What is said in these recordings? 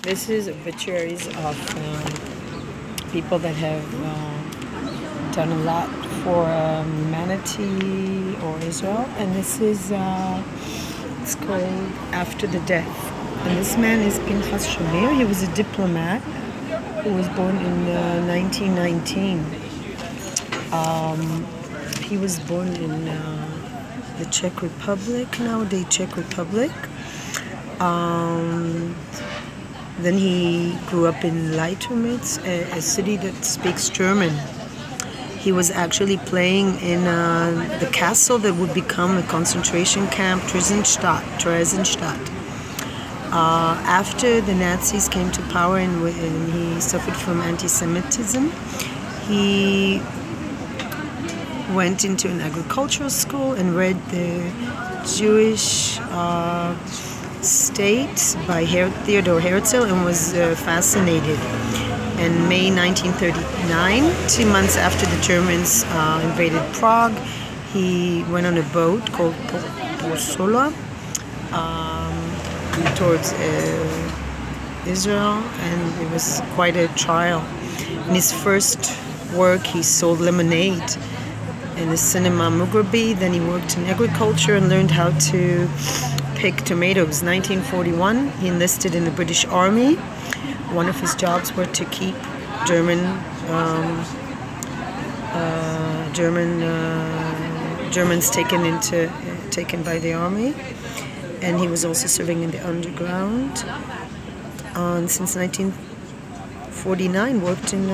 This is obituaries of people that have done a lot for humanity or Israel, and this is it's called After the Death. And this man is Pinchas Shamir. He was a diplomat who was born in 1919. He was born in the Czech Republic, nowadays Czech Republic. Then he grew up in Leitomitz, a city that speaks German. He was actually playing in the castle that would become a concentration camp, Theresienstadt. After the Nazis came to power and he suffered from anti-Semitism, he went into an agricultural school and read the Jewish State by Theodor Herzl and was fascinated. In May 1939, 2 months after the Germans invaded Prague, he went on a boat called Porsola towards Israel, and it was quite a trial. In his first work, he sold lemonade in the cinema Mugrabi. Then he worked in agriculture and learned how to pick tomatoes. 1941, he enlisted in the British Army. One of his jobs were to keep Germans taken by the army, and he was also serving in the underground. And since 1949, worked in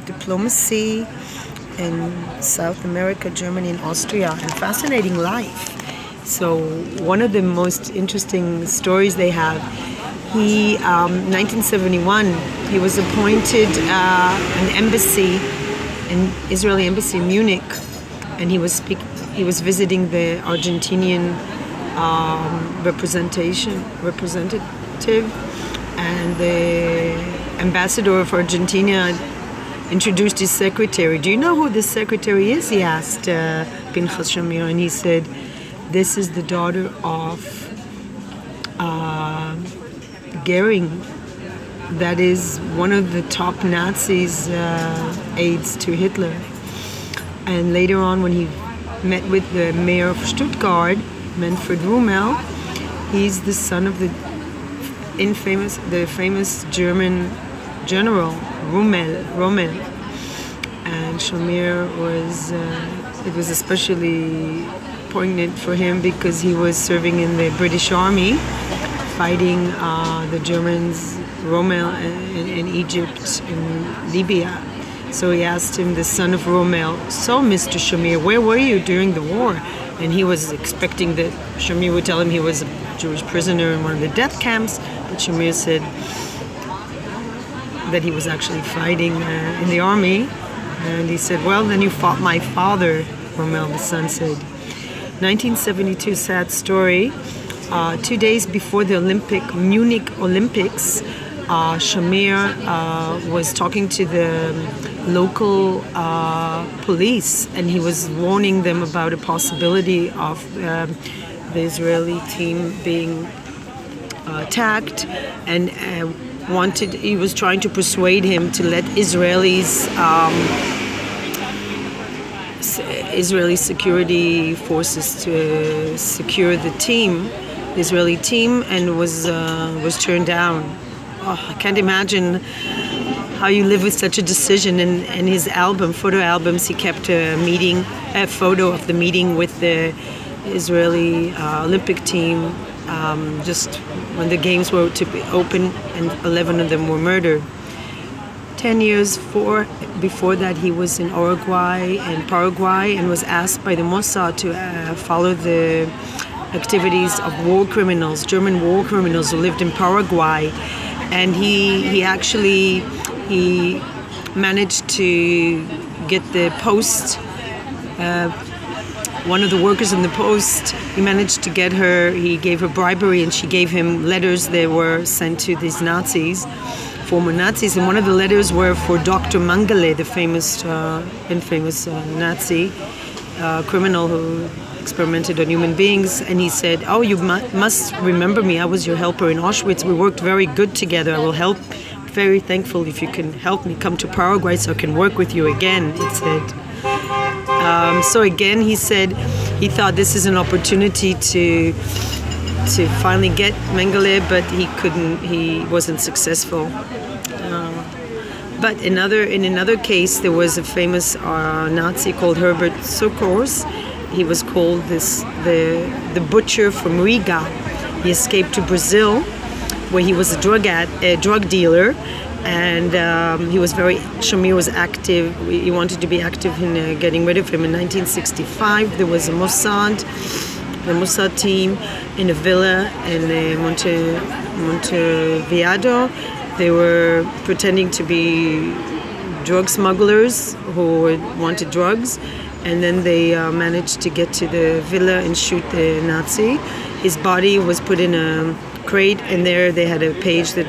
diplomacy in South America, Germany, and Austria, and fascinating life. So one of the most interesting stories they have, he, 1971, he was appointed an Israeli embassy in Munich, and he was visiting the Argentinian representative, and the ambassador of Argentina introduced his secretary. "Do you know who this secretary is?" he asked Pinchas Shamir, and he said, "This is the daughter of Goering, that is one of the top Nazis' aides to Hitler." And later on, when he met with the mayor of Stuttgart, Manfred Rommel, he's the son of the famous German general Rommel. And Shamir was it was especially poignant for him because he was serving in the British Army, fighting the Germans, Rommel, in Egypt, in Libya. So he asked him, the son of Rommel, "So, Mr. Shamir, where were you during the war?" And he was expecting that Shamir would tell him he was a Jewish prisoner in one of the death camps, but Shamir said that he was actually fighting in the army. And he said, "Well, then you fought my father," Rommel, the son, said. 1972, sad story. 2 days before the Munich Olympics, Shamir was talking to the local police, and he was warning them about a possibility of the Israeli team being attacked, and he was trying to persuade him to let Israeli security forces to secure the Israeli team, and was turned down. Oh, I can't imagine how you live with such a decision. And his photo albums, he kept a photo of the meeting with the Israeli Olympic team just when the games were to be open, and 11 of them were murdered. 10 years before that, he was in Uruguay and Paraguay, and was asked by the Mossad to follow the activities of German war criminals who lived in Paraguay. And he managed to get the post, one of the workers in the post, he managed to get her, he gave her bribery, and she gave him letters that were sent to these former Nazis, and one of the letters were for Dr. Mengele, the infamous Nazi criminal who experimented on human beings. And he said, "Oh, you must remember me. I was your helper in Auschwitz. We worked very good together. I will help. Very thankful if you can help me come to Paraguay so I can work with you again," he said. So again, he said he thought this is an opportunity to finally get Mengele, but he couldn't. He wasn't successful. But in another case, there was a famous Nazi called Herbert Sokors. He was called the butcher from Riga. He escaped to Brazil, where he was a drug dealer, and Shamir was active. He wanted to be active in getting rid of him. In 1965, there was the Mossad team in a villa in Montevideo. They were pretending to be drug smugglers who wanted drugs, and then they managed to get to the villa and shoot the Nazi. His body was put in a crate, and there they had a page that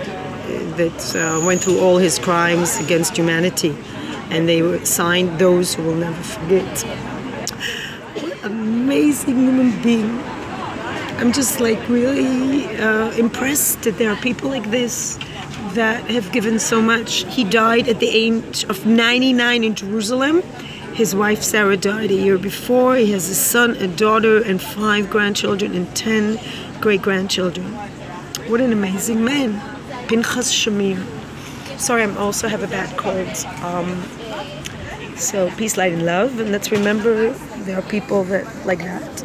went through all his crimes against humanity, and they were signed "Those Who Will Never Forget." What an amazing human being! I'm just like really impressed that there are people like this that have given so much. He died at the age of 99 in Jerusalem. His wife Sarah died a year before. He has a son, a daughter, and 5 grandchildren and 10 great-grandchildren. What an amazing man. Pinchas Shamir. Sorry, I also have a bad cold. So peace, light, and love. And let's remember there are people that like that.